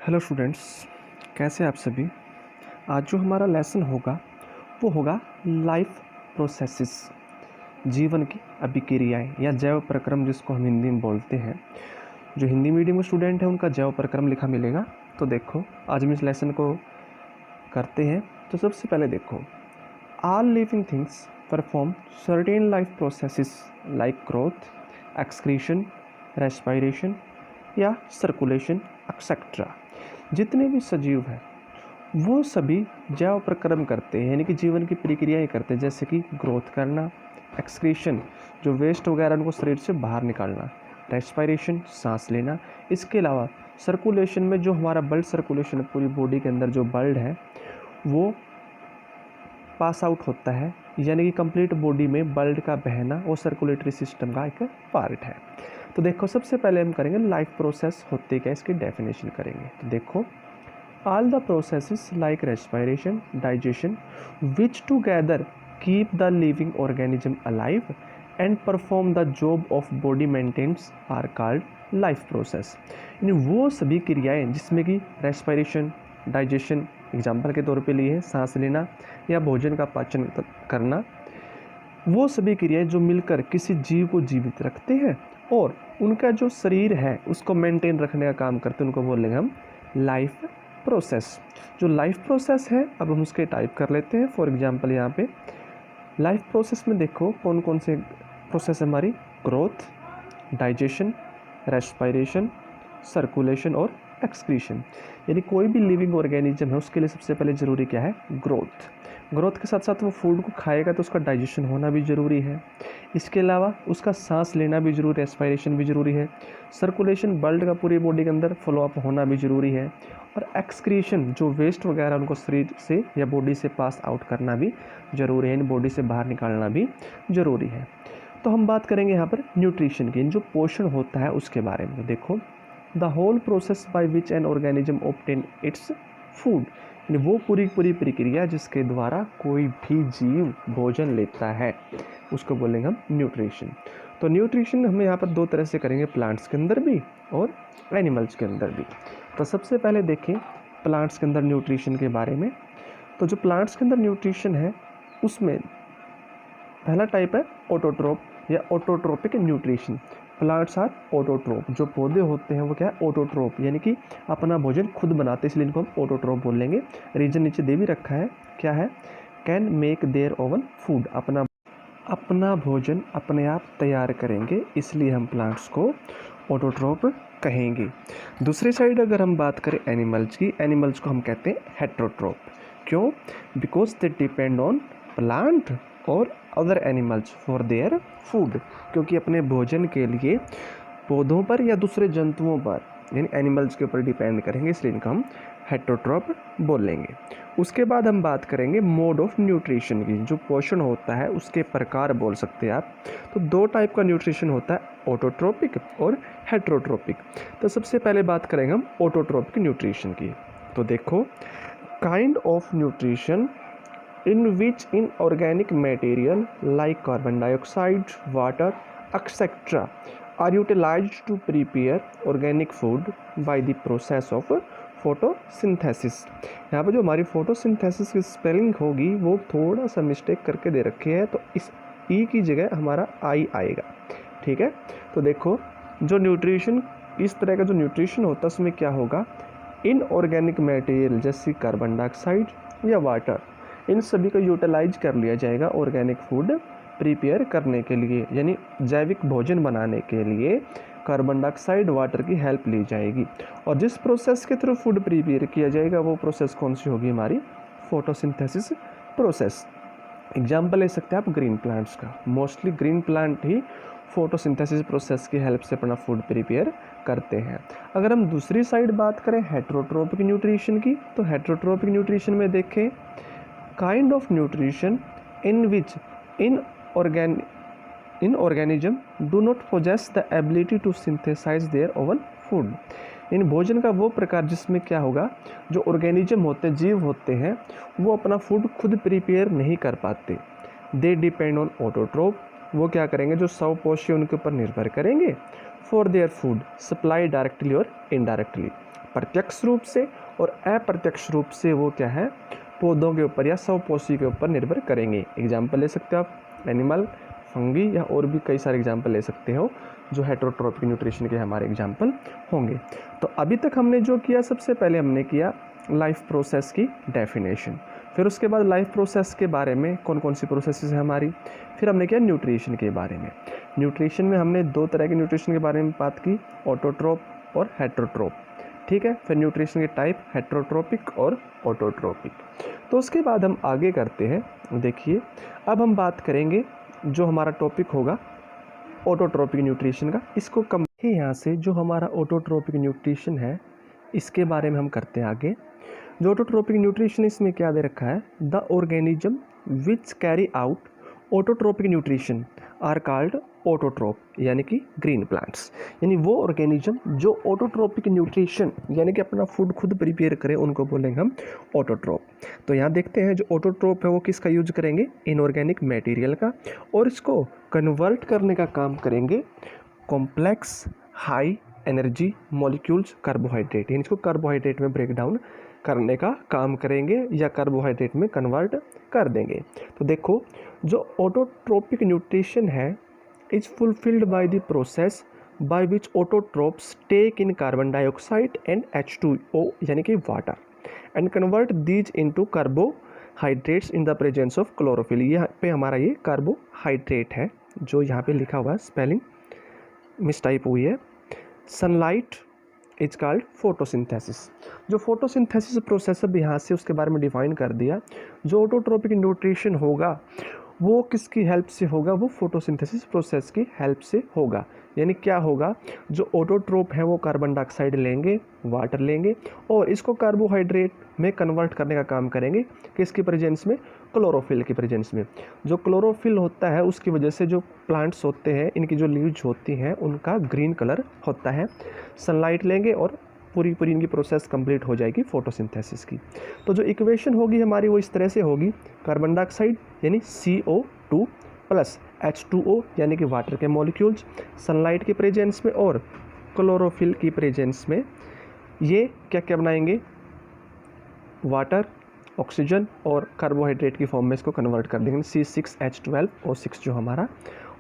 Hello students, कैसे आप सभी। आज जो हमारा लेसन होगा वो होगा लाइफ प्रोसेसेस, जीवन की अभिक्रियाएं या जैव प्रक्रम जिसको हम हिंदी में बोलते हैं। जो हिंदी मीडियम के स्टूडेंट हैं उनका जैव प्रक्रम लिखा मिलेगा। तो देखो आज हम इस लेसन को करते हैं। तो सबसे पहले देखो, all living things perform certain life processes like growth, excretion, respiration या सर्कुलेशन एक्सेट्रा। जितने भी सजीव हैं वो सभी जैव प्रक्रम करते हैं, यानी कि जीवन की प्रक्रियाएं करते हैं, जैसे कि ग्रोथ करना, एक्सक्रीशन जो वेस्ट वगैरह उनको शरीर से बाहर निकालना, रेस्पिरेशन सांस लेना। इसके अलावा सर्कुलेशन में जो हमारा ब्लड सर्कुलेशन पूरी बॉडी के अंदर जो ब्लड है वो पास आउट होता है, यानी कि कंप्लीट बॉडी में ब्लड का बहना वो सर्कुलेटरी सिस्टम का एक पार्ट है। तो देखो सबसे पहले हम करेंगे लाइफ प्रोसेस होते क्या, इसकी डेफिनेशन करेंगे। तो देखो, all the processes like respiration, digestion which together keep the living organism alive and perform the job of body maintenance are called life process. यानी वो सभी क्रियाएं जिसमें कि रेस्पिरेशन, डाइजेशन एग्जाम्पल के तौर पे लिए हैं, सांस लेना या भोजन का पाचन करना, वो सभी क्रियाएं जो मिलकर किसी जीव को जीवित रखते हैं और उनका जो शरीर है उसको मेंटेन रखने का काम करते हैं, उनको बोलेंगे हम लाइफ प्रोसेस। जो लाइफ प्रोसेस है अब हम उसके टाइप कर लेते हैं। फॉर एग्जांपल यहाँ पे लाइफ प्रोसेस में देखो कौन कौन से प्रोसेस हमारी, ग्रोथ, डाइजेशन, रेस्पिरेशन, सर्कुलेशन और एक्सक्रीशन। यानी कोई भी लिविंग ऑर्गेनिज्म है उसके लिए सबसे पहले ज़रूरी क्या है, ग्रोथ। ग्रोथ के साथ साथ वो फूड को खाएगा तो उसका डाइजेशन होना भी ज़रूरी है। इसके अलावा उसका सांस लेना भी ज़रूरी है, रेस्पिरेशन भी ज़रूरी है, सर्कुलेशन ब्लड का पूरी बॉडी के अंदर फॉलो अप होना भी ज़रूरी है, और एक्सक्रीशन जो वेस्ट वगैरह उनको शरीर से या बॉडी से पास आउट करना भी ज़रूरी है, इन बॉडी से बाहर निकालना भी ज़रूरी है। तो हम बात करेंगे यहाँ पर न्यूट्रिशन की, जो पोषण होता है उसके बारे में। देखो, the whole process by which an organism obtain its food, यानी वो पूरी प्रक्रिया जिसके द्वारा कोई भी जीव भोजन लेता है उसको बोलेंगे हम न्यूट्रिशन। तो न्यूट्रिशन हम यहाँ पर दो तरह से करेंगे, प्लांट्स के अंदर भी और एनिमल्स के अंदर भी। तो सबसे पहले देखें प्लांट्स के अंदर न्यूट्रिशन के बारे में। तो जो प्लांट्स के अंदर न्यूट्रिशन है उसमें पहला टाइप है ऑटोट्रोप या autotrophic nutrition. Plants are autotroph, जो पौधे होते हैं वो क्या है, ऑटोट्रोप, यानी कि अपना भोजन खुद बनाते हैं, इसलिए इनको हम ऑटोट्रोप बोलेंगे। रीजन नीचे दे भी रखा है, क्या है, can make their own food, अपना भोजन अपने आप तैयार करेंगे, इसलिए हम प्लांट्स को ऑटोट्रोप कहेंगे। दूसरी साइड अगर हम बात करें एनिमल्स की, एनिमल्स को हम कहते हैं हेट्रोट्रोप। क्यों, because they depend on plant और other animals for their food, क्योंकि अपने भोजन के लिए पौधों पर या दूसरे जंतुओं पर यानी एनिमल्स के ऊपर डिपेंड करेंगे, इसलिए इनको हम हेट्रोट्रोप बोलेंगे। उसके बाद हम बात करेंगे मोड ऑफ न्यूट्रिशन की, जो पोषण होता है उसके प्रकार बोल सकते हैं आप। तो दो टाइप का न्यूट्रिशन होता है, ऑटोट्रोपिक और हेट्रोट्रोपिक। तो सबसे पहले बात करेंगे हम ऑटोट्रोपिक न्यूट्रिशन की। तो देखो, kind of nutrition in which inorganic material like carbon dioxide, water, etc. are utilized to prepare organic food by the process of photosynthesis। यहाँ पर जो हमारी फोटोसिंथेसिस की स्पेलिंग होगी वो थोड़ा सा मिस्टेक करके दे रखी है, तो इस ई की जगह हमारा आई आएगा, ठीक है। तो देखो, जो न्यूट्रिशन इस तरह का जो न्यूट्रिशन होता है उसमें क्या होगा, इनऑर्गेनिक मटेरियल जैसे कार्बन डाइऑक्साइड या वाटर, इन सभी को यूटिलाइज कर लिया जाएगा ऑर्गेनिक फूड प्रिपेयर करने के लिए, यानी जैविक भोजन बनाने के लिए कार्बन डाइऑक्साइड, वाटर की हेल्प ली जाएगी। और जिस प्रोसेस के थ्रू फूड प्रिपेयर किया जाएगा वो प्रोसेस कौन सी होगी, हमारी फोटोसिंथेसिस प्रोसेस। एग्जाम्पल ले सकते हैं आप ग्रीन प्लांट्स का, मोस्टली ग्रीन प्लांट ही फोटोसिंथेसिस प्रोसेस की हेल्प से अपना फूड प्रिपेयर करते हैं। अगर हम दूसरी साइड बात करें हेट्रोट्रोपिक न्यूट्रिशन की, तो हेट्रोट्रोपिक न्यूट्रिशन में देखें kind of nutrition in which organism do not possess the ability to synthesize their own food। इन भोजन का वो प्रकार जिसमें क्या होगा, जो ऑर्गेनिज्म होते हैं, जीव होते हैं, वो अपना फूड खुद प्रिपेयर नहीं कर पाते। दे डिपेंड ऑन ऑटोट्रोप, वो क्या करेंगे, जो स्वपोषी उनके ऊपर निर्भर करेंगे, for their food supply directly और इनडायरेक्टली, प्रत्यक्ष रूप से और अप्रत्यक्ष रूप से वो क्या है, पौधों के ऊपर या स्वपोषी के ऊपर निर्भर करेंगे। एग्जाम्पल ले सकते हो आप एनिमल, फंगी या और भी कई सारे एग्जाम्पल ले सकते हो जो हेटेरोट्रोपिक न्यूट्रिशन के हमारे एग्जाम्पल होंगे। तो अभी तक हमने जो किया, सबसे पहले हमने किया लाइफ प्रोसेस की डेफिनेशन, फिर उसके बाद लाइफ प्रोसेस के बारे में कौन कौन सी प्रोसेसेस है हमारी, फिर हमने किया न्यूट्रिशन के बारे में। न्यूट्रिशन में हमने दो तरह के न्यूट्रिशन के बारे में बात की, ऑटोट्रोप और हेटेरोट्रोप, ठीक है। फिर न्यूट्रिशन के टाइप हेटेरोट्रोपिक और ऑटोट्रोपिक। तो उसके बाद हम आगे करते हैं, देखिए अब हम बात करेंगे जो हमारा टॉपिक होगा ऑटोट्रोपिक न्यूट्रिशन का। इसको कम यहाँ से जो हमारा ऑटोट्रोपिक न्यूट्रिशन है इसके बारे में हम करते हैं आगे। जो ऑटोट्रोपिक न्यूट्रिशन इसमें क्या दे रखा है, the organism which carry out autotrophic nutrition are called autotroph, यानी कि ग्रीन प्लांट्स। यानी वो ऑर्गेनिज्म जो ऑटोट्रोपिक न्यूट्रिशन यानी कि अपना फूड खुद प्रिपेयर करें उनको बोलेंगे हम ऑटोट्रोप। तो यहाँ देखते हैं जो ऑटोट्रोप है वो किसका यूज करेंगे, इनऑर्गेनिक मटेरियल का, और इसको कन्वर्ट करने का काम करेंगे complex high energy molecules carbohydrate, यानी इसको कार्बोहाइड्रेट में ब्रेक डाउन करने का काम करेंगे या कार्बोहाइड्रेट में कन्वर्ट कर देंगे। तो देखो जो ऑटोट्रोपिक न्यूट्रिशन है is fulfilled by the process by which autotrophs take in carbon dioxide and H2O यानी कि water and convert these into carbohydrates in the presence of chlorophyll. यहाँ पे हमारा ये कार्बोहाइड्रेट है जो यहाँ पे लिखा हुआ है, स्पेलिंग मिसटाइप हुई है। Sunlight is called photosynthesis. जो फोटोसिंथेसिस प्रोसेस अब यहाँ से उसके बारे में डिफाइन कर दिया। जो ऑटोट्रोपिक न्यूट्रिशन होगा वो किसकी हेल्प से होगा, वो फोटोसिंथेसिस प्रोसेस की हेल्प से होगा। यानी क्या होगा, जो ऑटोट्रोप है वो कार्बन डाइऑक्साइड लेंगे, वाटर लेंगे और इसको कार्बोहाइड्रेट में कन्वर्ट करने का काम करेंगे किसकी प्रेजेंस में, क्लोरोफिल की प्रेजेंस में। जो क्लोरोफिल होता है उसकी वजह से जो प्लांट्स होते हैं इनकी जो लीव्स होती हैं उनका ग्रीन कलर होता है। सनलाइट लेंगे और पूरी इनकी प्रोसेस कंप्लीट हो जाएगी फोटोसिंथेसिस की। तो जो इक्वेशन होगी हमारी वो इस तरह से होगी, कार्बन डाइऑक्साइड यानी CO2 प्लस H2O यानी कि वाटर के मॉलिक्यूल्स सनलाइट के प्रेजेंस में और क्लोरोफिल की प्रेजेंस में ये क्या क्या बनाएंगे, वाटर, ऑक्सीजन और कार्बोहाइड्रेट की फॉर्म में इसको कन्वर्ट कर देंगे, C6H12O6 जो हमारा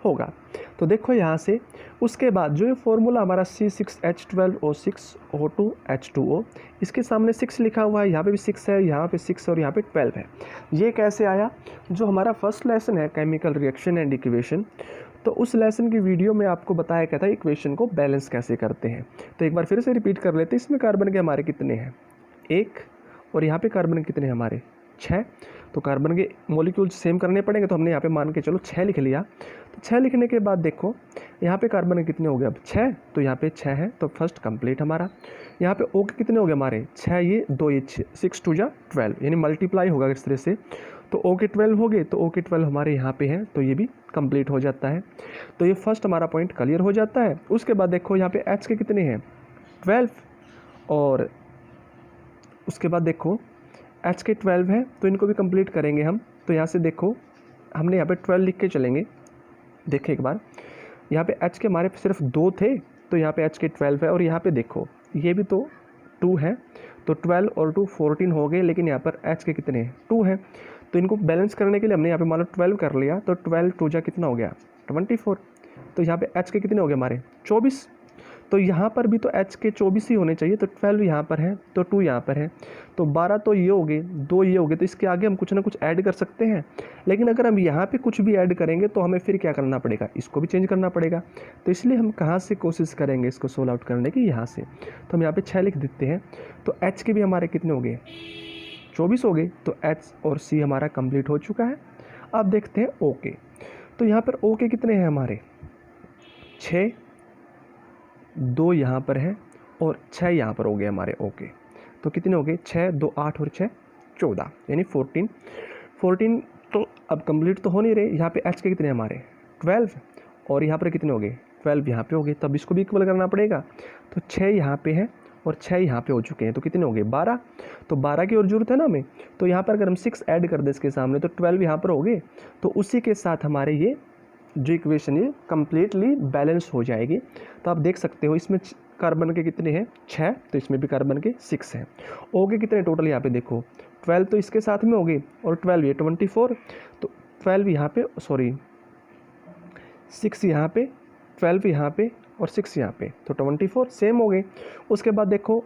होगा। तो देखो यहाँ से उसके बाद जो ये फॉर्मूला हमारा C6H12O6O2H2O, इसके सामने 6 लिखा हुआ है, यहाँ पे भी 6 है, यहाँ पे 6 और यहाँ पे 12 है। ये कैसे आया, जो हमारा फर्स्ट लेसन है केमिकल रिएक्शन एंड इक्वेशन, तो उस लेसन की वीडियो में आपको बताया गया था इक्वेशन को बैलेंस कैसे करते हैं। तो एक बार फिर से रिपीट कर लेते हैं। इसमें कार्बन के हमारे कितने हैं, 1, और यहाँ पे कार्बन कितने हैं हमारे 6। तो कार्बन के मॉलिक्यूल्स सेम करने पड़ेंगे, तो हमने यहाँ पे मान के चलो 6 लिख लिया। तो 6 लिखने के बाद देखो यहाँ पे कार्बन के कितने हो गए, अब 6, तो यहाँ पे 6 है तो फर्स्ट कंप्लीट हमारा। यहाँ पे O के कितने हो गए हमारे 6, ये 2, ये 6 2 जा 12, यानी मल्टीप्लाई होगा इस तरह से। तो O के 12 हो गए, तो O के 12 हमारे यहाँ पे हैं, तो ये भी कंप्लीट हो जाता है। तो ये फर्स्ट हमारा पॉइंट क्लियर हो जाता है। उसके बाद देखो यहाँ पे H के कितने हैं 12, और उसके बाद देखो H के 12 है तो इनको भी कंप्लीट करेंगे हम। तो यहाँ से देखो हमने यहाँ पे 12 लिख के चलेंगे। देखिए एक बार यहाँ पे H के हमारे सिर्फ 2 थे, तो यहाँ पे H के 12 है, और यहाँ पे देखो ये भी तो 2 है, तो 12 और 2 14 हो गए, लेकिन यहाँ पर H के कितने हैं 2 हैं। तो इनको बैलेंस करने के लिए हमने यहाँ पे मान लो 12 कर लिया, तो 12 2 जा कितना हो गया 24। तो यहाँ पे H के कितने हो गए हमारे 24। तो यहाँ पर भी तो H के 24 ही होने चाहिए, तो 12 यहाँ पर है, तो 2 यहाँ पर है, तो 12 तो ये हो गए, 2 ये हो गए। तो इसके आगे हम कुछ ना कुछ ऐड कर सकते हैं, लेकिन अगर हम यहाँ पे कुछ भी ऐड करेंगे तो हमें फिर क्या करना पड़ेगा, इसको भी चेंज करना पड़ेगा। तो इसलिए हम कहाँ से कोशिश करेंगे इसको सोल्व आउट करने की, यहाँ से। तो हम यहाँ पर 6 लिख देते हैं। तो H के भी हमारे कितने हो गए 24 हो गए, तो H और C हमारा कंप्लीट हो चुका है। अब देखते हैं O के। तो यहाँ पर O के कितने हैं हमारे 6, 2 यहाँ पर है और 6 यहाँ पर हो गए हमारे ओके। तो कितने हो गए 6 2 8 और 6 14, यानी 14। तो अब कंप्लीट तो हो नहीं रहे। यहाँ पे H के कितने हमारे 12, और यहाँ पर कितने हो गए 12 यहाँ पे हो गए, तब इसको भी इक्वल करना पड़ेगा। तो 6 यहाँ पे है और 6 यहाँ पे हो चुके हैं, तो कितने हो गए 12। तो 12 की और जरूरत है ना हमें, तो यहाँ पर अगर हम 6 ऐड कर दें इसके सामने तो 12 यहाँ पर हो गए। तो उसी के साथ हमारे ये जो इक्वेशन ये कम्प्लीटली बैलेंस हो जाएगी। तो आप देख सकते हो इसमें कार्बन के कितने हैं 6, तो इसमें भी कार्बन के 6 हैं। O के कितने टोटल यहाँ पे देखो 12 तो इसके साथ में हो गए और 12 ये 24, तो 12 यहाँ पे, सॉरी 6 यहाँ पे, 12 यहाँ पे और 6 यहाँ पे, तो 24 सेम हो गए। उसके बाद देखो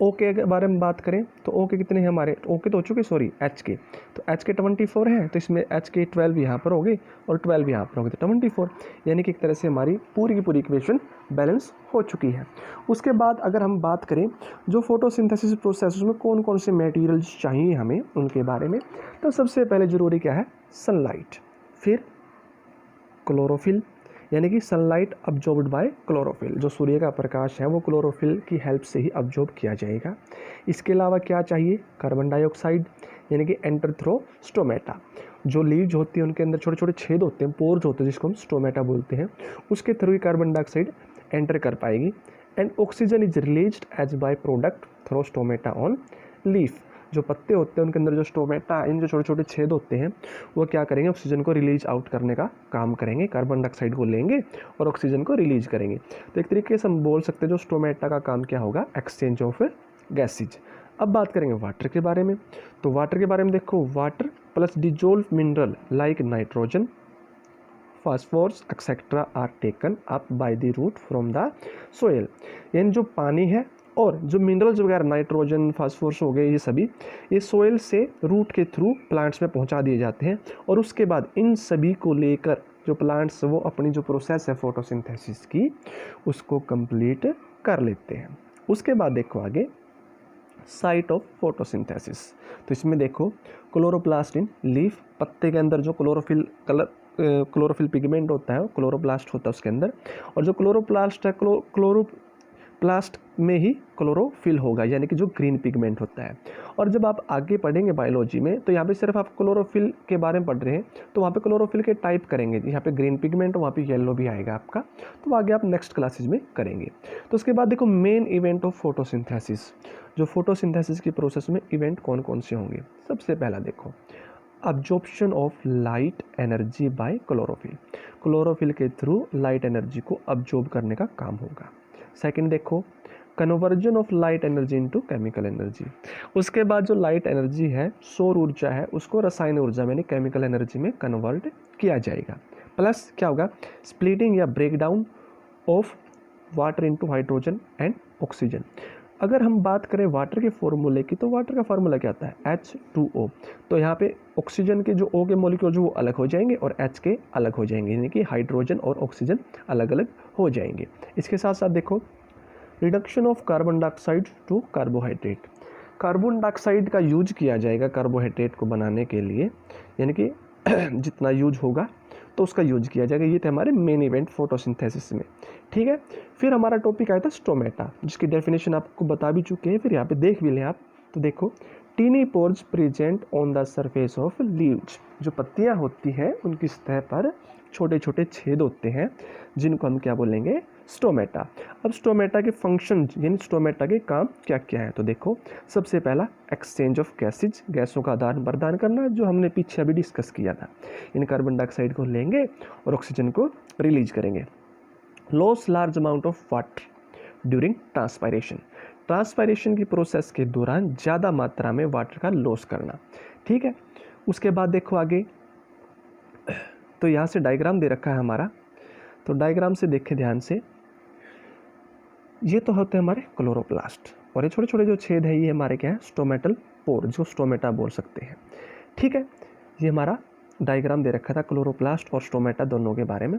O के बारे में बात करें तो O के कितने हैं हमारे, O के तो हो चुके सॉरी H के, तो H के 24 हैं, तो इसमें H के 12 यहाँ पर हो गए और 12 यहाँ पर हो गए, तो 24, यानी कि एक तरह से हमारी पूरी की पूरी इक्वेशन बैलेंस हो चुकी है। उसके बाद अगर हम बात करें जो फोटोसिंथेसिस प्रोसेस में कौन कौन से मटेरियल्स चाहिए हमें उनके बारे में, तो सबसे पहले ज़रूरी क्या है सनलाइट, फिर क्लोरोफिल यानी कि सनलाइट अब्जॉर्ब्ड बाय क्लोरोफिल, जो सूर्य का प्रकाश है वो क्लोरोफिल की हेल्प से ही अब्जॉर्ब किया जाएगा। इसके अलावा क्या चाहिए कार्बन डाइऑक्साइड यानी कि एंटर थ्रो स्टोमेटा, जो लीव्स होती है उनके अंदर छोटे छोटे छेद होते हैं, पोर्स होते हैं जिसको हम स्टोमेटा बोलते हैं, उसके थ्रू ही कार्बन डाइऑक्साइड एंटर कर पाएगी। And oxygen is released as byproduct through stomata on leaf, जो पत्ते होते हैं उनके अंदर जो स्टोमेटा इन जो छोटे छोटे छेद होते हैं वो क्या करेंगे ऑक्सीजन को रिलीज आउट करने का काम करेंगे, कार्बन डाइऑक्साइड को लेंगे और ऑक्सीजन को रिलीज करेंगे। तो एक तरीके से हम बोल सकते हैं जो स्टोमेटा का काम क्या होगा एक्सचेंज ऑफ गैसेज। अब बात करेंगे वाटर के बारे में, तो वाटर के बारे में देखो water plus dissolve mineral like nitrogen phosphorus etcetera are taken up by the root from the soil, यानी जो पानी है और जो मिनरल्स वगैरह नाइट्रोजन फास्फोरस हो गए ये सभी ये सोयल से रूट के थ्रू प्लांट्स में पहुंचा दिए जाते हैं और उसके बाद इन सभी को लेकर जो प्लांट्स वो अपनी जो प्रोसेस है फोटोसिंथेसिस की उसको कंप्लीट कर लेते हैं। उसके बाद देखो आगे साइट ऑफ फोटोसिंथेसिस, तो इसमें देखो क्लोरोप्लास्ट इन लीफ, पत्ते के अंदर जो क्लोरोफिल पिगमेंट होता है वो क्लोरोप्लास्ट होता है उसके अंदर, और जो क्लोरोप्लास्ट है क्लोरोप्लास्ट में ही क्लोरोफिल होगा यानी कि जो ग्रीन पिगमेंट होता है। और जब आप आगे पढ़ेंगे बायोलॉजी में तो यहाँ पे सिर्फ आप क्लोरोफिल के बारे में पढ़ रहे हैं तो वहाँ पे क्लोरोफिल के टाइप करेंगे, यहाँ पे ग्रीन पिगमेंट वहाँ पे येलो भी आएगा आपका, तो आगे आप नेक्स्ट क्लासेज में करेंगे। तो उसके बाद देखो मेन इवेंट ऑफ फोटोसिंथेसिस, जो फोटोसिंथेसिस की प्रोसेस में इवेंट कौन कौन से होंगे। सबसे पहला देखो absorption of light energy by chlorophyll, chlorophyll के थ्रू लाइट एनर्जी को अब्जॉर्ब करने का काम होगा। सेकंड देखो conversion of light energy into chemical energy, उसके बाद जो लाइट एनर्जी है सौर ऊर्जा है उसको रसायन ऊर्जा यानी केमिकल एनर्जी में कन्वर्ट किया जाएगा। प्लस क्या होगा स्प्लिटिंग या break down of water into hydrogen and oxygen. अगर हम बात करें वाटर के फॉर्मूले की तो वाटर का फार्मूला क्या आता है H2O, तो यहाँ पे ऑक्सीजन के जो O के मॉलिक्यूल जो वो अलग हो जाएंगे और H के अलग हो जाएंगे यानी कि हाइड्रोजन और ऑक्सीजन अलग अलग हो जाएंगे। इसके साथ साथ देखो reduction of carbon dioxide to carbohydrate, carbon dioxide का यूज किया जाएगा कार्बोहाइड्रेट को बनाने के लिए यानी कि जितना यूज होगा तो उसका यूज किया जाएगा। ये थे हमारे मेन इवेंट फोटोसिंथेसिस में, ठीक है। फिर हमारा टॉपिक आया था स्टोमेटा, जिसकी डेफिनेशन आपको बता भी चुके हैं, फिर यहाँ पे देख भी लें आप। तो देखो tiny pores present on the surface of leaves, जो पत्तियाँ होती हैं उनकी सतह पर छोटे छोटे छेद होते हैं जिनको हम क्या बोलेंगे स्टोमेटा। अब स्टोमेटा के फंक्शन यानी स्टोमेटा के काम क्या क्या है, तो देखो सबसे पहला एक्सचेंज ऑफ गैसेज, गैसों का आदान प्रदान करना जो हमने पीछे अभी डिस्कस किया था, इन कार्बन डाइऑक्साइड को लेंगे और ऑक्सीजन को रिलीज करेंगे। Loss large amount of water during transpiration, transpiration की प्रोसेस के दौरान ज़्यादा मात्रा में वाटर का लॉस करना, ठीक है। उसके बाद देखो आगे, तो यहाँ से डायग्राम दे रखा है हमारा, तो डायग्राम से देखें ध्यान से, ये तो होते हैं हमारे क्लोरोप्लास्ट और ये छोटे छोटे जो छेद है ये हमारे क्या है स्टोमेटल पोर, जो स्टोमेटा बोल सकते हैं, ठीक है। ये हमारा डायग्राम दे रखा था क्लोरोप्लास्ट और स्टोमेटा दोनों के बारे में।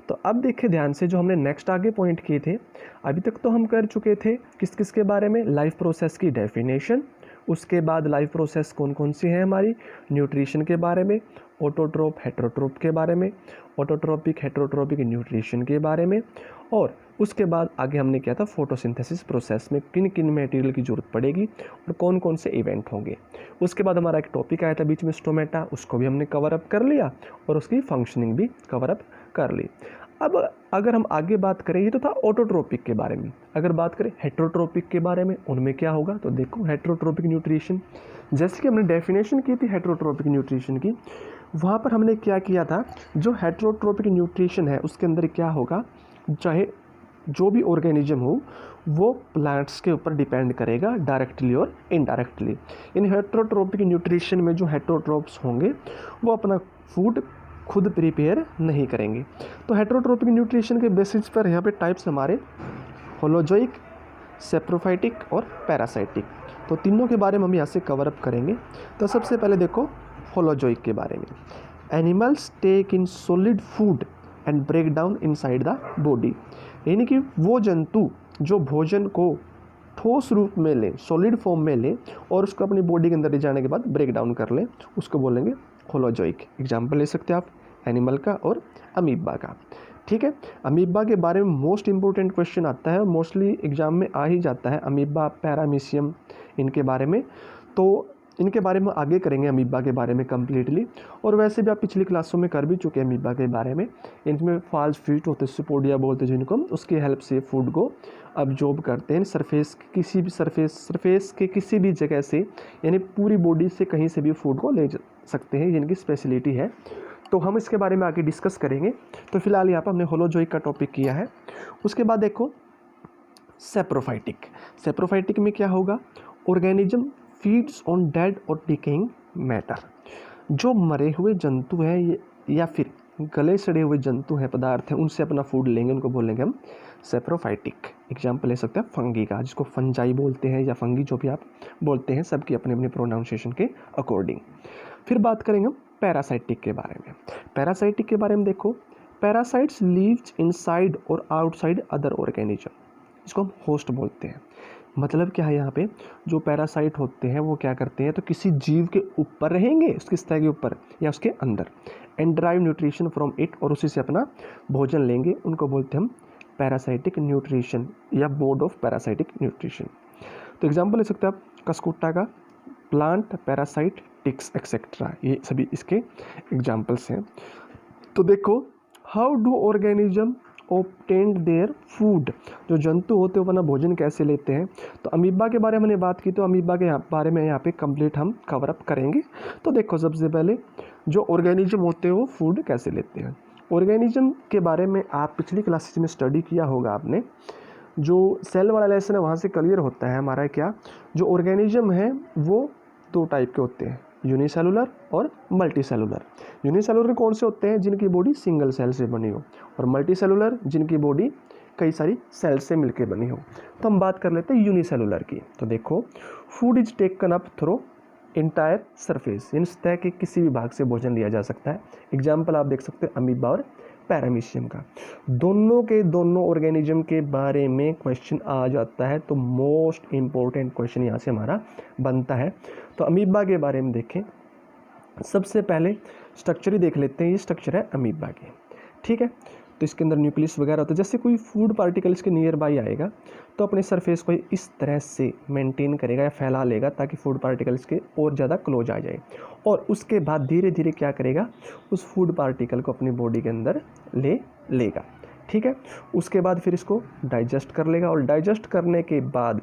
तो अब देखिए ध्यान से जो हमने नेक्स्ट आगे पॉइंट किए थे, अभी तक तो हम कर चुके थे किस किस के बारे में, लाइफ प्रोसेस की डेफिनेशन, उसके बाद लाइफ प्रोसेस कौन कौन सी है हमारी, न्यूट्रिशन के बारे में, ऑटोट्रोप हेट्रोट्रोप के बारे में, ऑटोट्रोपिक हेट्रोट्रोपिक न्यूट्रिशन के बारे में, और उसके बाद आगे हमने किया था फोटोसिंथेसिस प्रोसेस में किन किन मटेरियल की ज़रूरत पड़ेगी और कौन कौन से इवेंट होंगे। उसके बाद हमारा एक टॉपिक आया था बीच में स्टोमेटा, उसको भी हमने कवर अप कर लिया और उसकी फंक्शनिंग भी कवर अप कर ली। अब अगर हम आगे बात करें, ये तो था ऑटोट्रोपिक के बारे में, अगर बात करें हेट्रोट्रोपिक के बारे में उनमें क्या होगा, तो देखो हेट्रोट्रोपिक न्यूट्रिशन, जैसे कि हमने डेफिनेशन की थी हेट्रोट्रोपिक न्यूट्रिशन की, वहाँ पर हमने क्या किया था, जो हेट्रोट्रोपिक न्यूट्रिशन है उसके अंदर क्या होगा, चाहे जो भी ऑर्गेनिज्म हो वो प्लांट्स के ऊपर डिपेंड करेगा डायरेक्टली और इनडायरेक्टली। इन हेटरोट्रोपिक न्यूट्रिशन में जो हेटरोट्रोप्स होंगे वो अपना फूड खुद प्रिपेयर नहीं करेंगे। तो हेटरोट्रोपिक न्यूट्रिशन के बेसिस पर यहाँ पे टाइप्स हमारे होलोजोइक, सेप्रोफाइटिक और पैरासाइटिक, तो तीनों के बारे में हम यहाँ से कवर अप करेंगे। तो सबसे पहले देखो होलोजोइक के बारे में। Animals take in solid food and break down inside the body, यानी कि वो जंतु जो भोजन को ठोस रूप में लें, सॉलिड फॉर्म में लें और उसको अपनी बॉडी के अंदर ले जाने के बाद ब्रेक डाउन कर लें, उसको बोलेंगे होलोजोइक। एग्जाम्पल ले सकते हैं आप एनिमल का और अमीबा का। ठीक है, अमीबा के बारे में मोस्ट इंपॉर्टेंट क्वेश्चन आता है, मोस्टली एग्जाम में आ ही जाता है, अमीबा, पैरामीशियम, इनके बारे में। तो इनके बारे में आगे करेंगे अमीबा के बारे में कम्प्लीटली। और वैसे भी आप पिछली क्लासों में कर भी चुके हैं अमीबा के बारे में। इनमें फाल्स फीट होते हैं, सुपोडिया बोलते हैं जिनको, उसकी हेल्प से फूड को अब्जॉर्ब करते हैं सरफेस के किसी भी जगह से, यानी पूरी बॉडी से कहीं से भी फूड को ले सकते हैं, जिनकी स्पेशलिटी है। तो हम इसके बारे में आगे डिस्कस करेंगे। तो फिलहाल यहाँ पर हमने होलोजोइक का टॉपिक किया है। उसके बाद देखो सेप्रोफाइटिक। सेप्रोफाइटिक में क्या होगा, ऑर्गेनिज्म फीड्स ऑन डेड और डिकेइंग मैटर। जो मरे हुए जंतु हैं या फिर गले सड़े हुए जंतु हैं, पदार्थ हैं, उनसे अपना फूड लेंगे, उनको बोलेंगे हम सेप्रोफाइटिक। एग्जाम्पल ले सकते हैं फंगी का, जिसको फंजाई बोलते हैं या फंगी, जो भी आप बोलते हैं, सबकी अपने अपने प्रोनाउंसिएशन के अकॉर्डिंग। फिर बात करेंगे हम पैरासाइटिक के बारे में। पैरासाइटिक के बारे में देखो, पैरासाइट्स लीव्स इनसाइड और आउटसाइड अदर ऑर्गेनिज्म, इसको हम होस्ट बोलते हैं। मतलब क्या है, यहाँ पे जो पैरासाइट होते हैं वो क्या करते हैं, तो किसी जीव के ऊपर रहेंगे, उसकी सतह के ऊपर या उसके अंदर, and drive nutrition from it, और उसी से अपना भोजन लेंगे, उनको बोलते हैं हम पैरासाइटिक न्यूट्रिशन या मोड ऑफ पैरासाइटिक न्यूट्रिशन। तो एग्जाम्पल ले सकते हैं आप कस्कुट्टा का, प्लांट, पैरासाइट, टिक्स एक्सेट्रा, ये सभी इसके एग्जाम्पल्स हैं। तो देखो how do organism obtained their food, जो जंतु होते हैं वो अपना भोजन कैसे लेते हैं। तो अमीबा के बारे में हमने बात की, तो अमीबा के बारे में यहाँ पे कंप्लीट हम कवर अप करेंगे। तो देखो सबसे पहले जो ऑर्गेनिज्म होते हैं वो फूड कैसे लेते हैं। ऑर्गेनिज्म के बारे में आप पिछली क्लासेस में स्टडी किया होगा आपने, जो सेल वाला लेसन है वहाँ से क्लियर होता है हमारा क्या, जो ऑर्गेनिज्म है वो दो टाइप के होते हैं, यूनिसेलुलर और मल्टी सेलुलर। यूनिसेलुलर कौन से होते हैं, जिनकी बॉडी सिंगल सेल से बनी हो, और मल्टी सेलुलर जिनकी बॉडी कई सारी सेल से मिलकर बनी हो। तो हम बात कर लेते हैं यूनिसेलुलर की। तो देखो food is taken up through entire surface, इन सतह के किसी भी भाग से भोजन लिया जा सकता है। एग्जाम्पल आप देख सकते हैं अमीबा और पैरामीशियम का। दोनों के दोनों ऑर्गेनिज्म के बारे में क्वेश्चन आ जाता है, तो मोस्ट इम्पोर्टेंट क्वेश्चन यहाँ से हमारा बनता है। तो अमीबा के बारे में देखें, सबसे पहले स्ट्रक्चर ही देख लेते हैं। ये स्ट्रक्चर है अमीबा की, ठीक है। तो इसके अंदर न्यूक्लियस वगैरह होता है। जैसे कोई फूड पार्टिकल इसके नियर बाई आएगा तो अपने सरफेस को इस तरह से मेंटेन करेगा या फैला लेगा ताकि फूड पार्टिकल्स के और ज़्यादा क्लोज आ जाए, और उसके बाद धीरे धीरे क्या करेगा, उस फूड पार्टिकल को अपनी बॉडी के अंदर ले लेगा, ठीक है। उसके बाद फिर इसको डाइजेस्ट कर लेगा, और डाइजेस्ट करने के बाद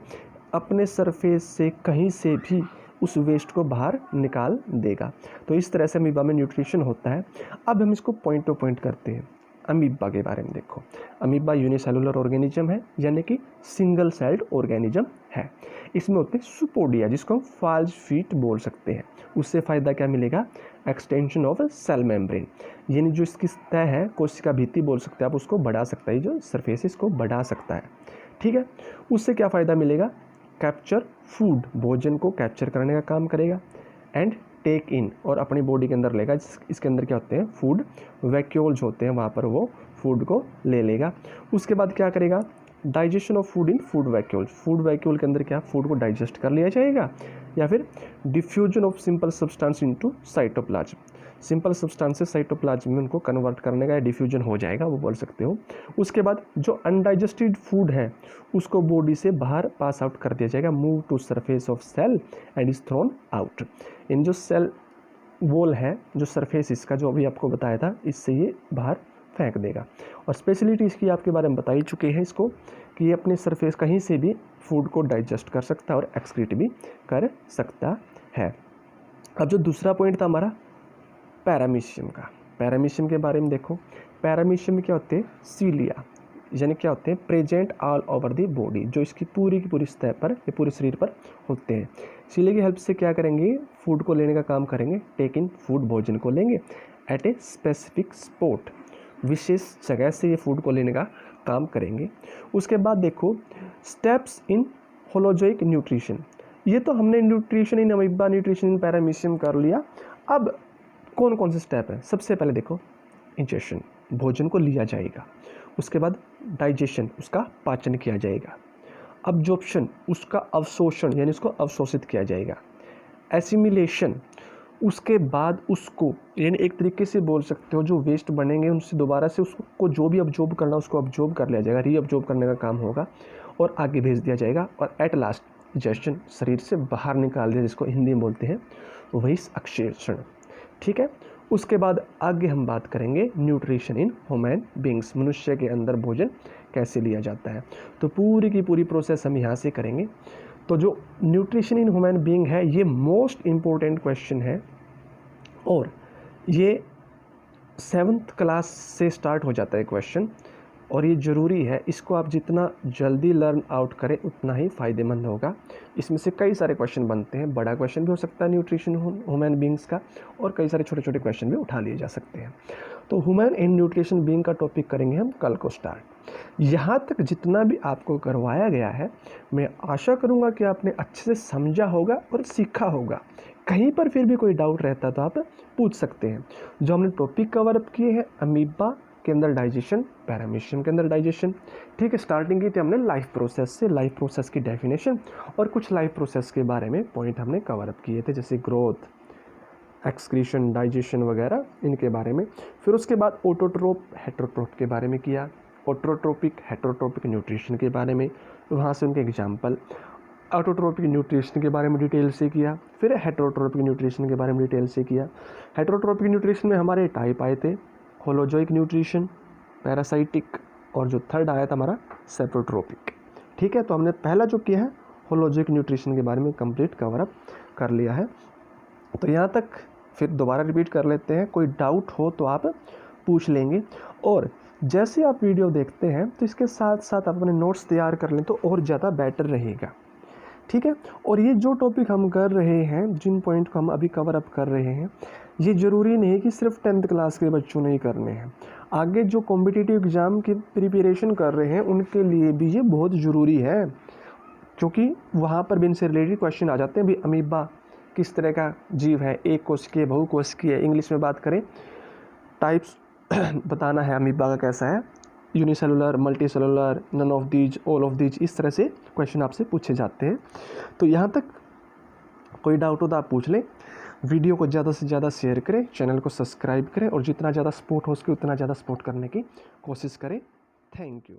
अपने सरफेस से कहीं से भी उस वेस्ट को बाहर निकाल देगा। तो इस तरह से अमीबा में न्यूट्रिशन होता है। अब हम इसको पॉइंट टू पॉइंट करते हैं। अमीबा के बारे में देखो, अमीबा यूनिसेलुलर ऑर्गेनिज्म है, यानी कि सिंगल सेल्ड ऑर्गेनिज्म है। इसमें होते हैं सुपोडिया, जिसको हम फाल्स फीट बोल सकते हैं। उससे फ़ायदा क्या मिलेगा, एक्सटेंशन ऑफ सेल मेम्ब्रेन, यानी जो इसकी सतह है, कोशिका भित्ति बोल सकते हैं आप, उसको बढ़ा सकता है, जो सरफेस इसको बढ़ा सकता है, ठीक है। उससे क्या फ़ायदा मिलेगा, कैप्चर फूड, भोजन को कैप्चर करने का काम करेगा, एंड टेक इन, और अपनी बॉडी के अंदर लेगा। इसके अंदर क्या होते हैं, फूड वैक्यूल्स होते हैं, वहाँ पर वो फूड को ले लेगा। उसके बाद क्या करेगा, digestion of food in food vacuoles, food vacuole के अंदर क्या फूड को डाइजेस्ट कर लिया जाएगा, या फिर diffusion of simple substance into cytoplasm, simple substances cytoplasm में उनको कन्वर्ट करने का डिफ्यूजन हो जाएगा, वो बोल सकते हो। उसके बाद जो अनडाइजेस्टेड फूड है उसको बॉडी से बाहर पास आउट कर दिया जाएगा, move to surface of cell and is thrown out. इन जो सेल वॉल है, जो सरफेस इसका जो अभी आपको बताया था, इससे ये बाहर फेंक देगा। और स्पेशलिटी इसकी आपके बारे में बता ही चुके हैं इसको, कि ये अपने सरफेस कहीं से भी फूड को डाइजेस्ट कर सकता है और एक्सक्रीट भी कर सकता है। अब जो दूसरा पॉइंट था हमारा पैरामीशियम का, पैरामीशियम के बारे में देखो, पैरामीशियम में क्या होते हैं, सीलिया, यानी क्या होते हैं, present all over the body, जो इसकी पूरी की पूरी सतह पर या पूरे शरीर पर होते हैं। सीले की हेल्प से क्या करेंगे, फूड को लेने का काम करेंगे। टेक इन फूड, भोजन को लेंगे। एट ए स्पेसिफिक स्पॉट, विशेष जगह से ये फूड को लेने का काम करेंगे। उसके बाद देखो स्टेप्स इन होलोजोइक न्यूट्रिशन, ये तो हमने nutrition in amoeba, nutrition in paramecium कर लिया। अब कौन कौन से स्टेप हैं, सबसे पहले देखो इंजेशन, भोजन को लिया जाएगा। उसके बाद डाइजेशन, उसका पाचन किया जाएगा। अब्जॉर्प्शन, उसका अवशोषण यानी उसको अवशोषित किया जाएगा। एसिमिलेशन, उसके बाद उसको यानी एक तरीके से बोल सकते हो जो वेस्ट बनेंगे उनसे दोबारा से उसको जो भी अब्जॉर्ब करना उसको अब्जॉर्ब कर लिया जाएगा, रीअब्जॉर्ब करने का काम होगा और आगे भेज दिया जाएगा। और एट लास्ट डाइजेशन, शरीर से बाहर निकाल दिया, जिसको हिंदी में बोलते हैं वही अक्षेषण। ठीक है, उसके बाद आगे हम बात करेंगे न्यूट्रिशन इन ह्यूमन बींग्स, मनुष्य के अंदर भोजन कैसे लिया जाता है। तो पूरी की पूरी प्रोसेस हम यहाँ से करेंगे। तो जो न्यूट्रिशन इन ह्यूमन बीइंग है ये मोस्ट इम्पोर्टेंट क्वेश्चन है और ये 7th क्लास से स्टार्ट हो जाता है क्वेश्चन और ये ज़रूरी है। इसको आप जितना जल्दी लर्न आउट करें उतना ही फ़ायदेमंद होगा। इसमें से कई सारे क्वेश्चन बनते हैं, बड़ा क्वेश्चन भी हो सकता है न्यूट्रिशन ह्यूमन बींग्स का और कई सारे छोटे छोटे क्वेश्चन भी उठा लिए जा सकते हैं। तो ह्यूमन एंड न्यूट्रिशन बीइंग का टॉपिक करेंगे हम कल को स्टार्ट। यहाँ तक जितना भी आपको करवाया गया है मैं आशा करूँगा कि आपने अच्छे से समझा होगा और सीखा होगा। कहीं पर फिर भी कोई डाउट रहता तो आप पूछ सकते हैं। जो हमने टॉपिक कवर अप किए हैं, अमीबा के अंदर डाइजेशन, पैरामीशियम के अंदर डाइजेशन। ठीक है, स्टार्टिंग की थी हमने लाइफ प्रोसेस से, लाइफ प्रोसेस की डेफिनेशन और कुछ लाइफ प्रोसेस के बारे में पॉइंट हमने कवर अप किए थे, जैसे ग्रोथ, एक्सक्रीशन, डाइजेशन वगैरह, इनके बारे में। फिर उसके बाद ऑटोट्रोप, हेटरोट्रोप के बारे में किया, ऑटोट्रोपिक, हेटरोट्रोपिक न्यूट्रिशन के बारे में, वहाँ से उनके एग्जाम्पल। ऑटोट्रोपिक न्यूट्रिशन के बारे में डिटेल से किया, फिर हेटरोट्रोपिक न्यूट्रिशन के बारे में डिटेल से किया। हेटरोट्रोपिक न्यूट्रिशन में हमारे टाइप आए थे, होलोजोइक न्यूट्रिशन, पैरासाइटिक और जो थर्ड आया था हमारा सेप्रोट्रोपिक। ठीक है, तो हमने पहला जो किया है होलोजोइक न्यूट्रिशन के बारे में कंप्लीट कवर अप कर लिया है। तो यहाँ तक फिर दोबारा रिपीट कर लेते हैं, कोई डाउट हो तो आप पूछ लेंगे। और जैसे आप वीडियो देखते हैं तो इसके साथ साथ आप अपने नोट्स तैयार कर लें तो और ज़्यादा बेटर रहेगा। ठीक है, और ये जो टॉपिक हम कर रहे हैं, जिन पॉइंट को हम अभी कवर अप कर रहे हैं, ये ज़रूरी नहीं कि सिर्फ 10th क्लास के बच्चों ने ही करने हैं। आगे जो कॉम्पिटिटिव एग्ज़ाम की प्रिपरेशन कर रहे हैं उनके लिए भी ये बहुत ज़रूरी है, क्योंकि वहाँ पर भी इनसे रिलेटेड क्वेश्चन आ जाते हैं। भी अमीबा किस तरह का जीव है, एक कोशिकीय, बहुकोशिकीय, इंग्लिश में बात करें टाइप्स बताना है अमीबा का कैसा है, unicellular, multicellular, none of these, all of these, इस तरह से क्वेश्चन आपसे पूछे जाते हैं। तो यहाँ तक कोई डाउट हो तो आप पूछ लें। वीडियो को ज़्यादा से ज़्यादा शेयर करें, चैनल को सब्सक्राइब करें और जितना ज़्यादा सपोर्ट हो सके उतना ज़्यादा सपोर्ट करने की कोशिश करें। Thank you.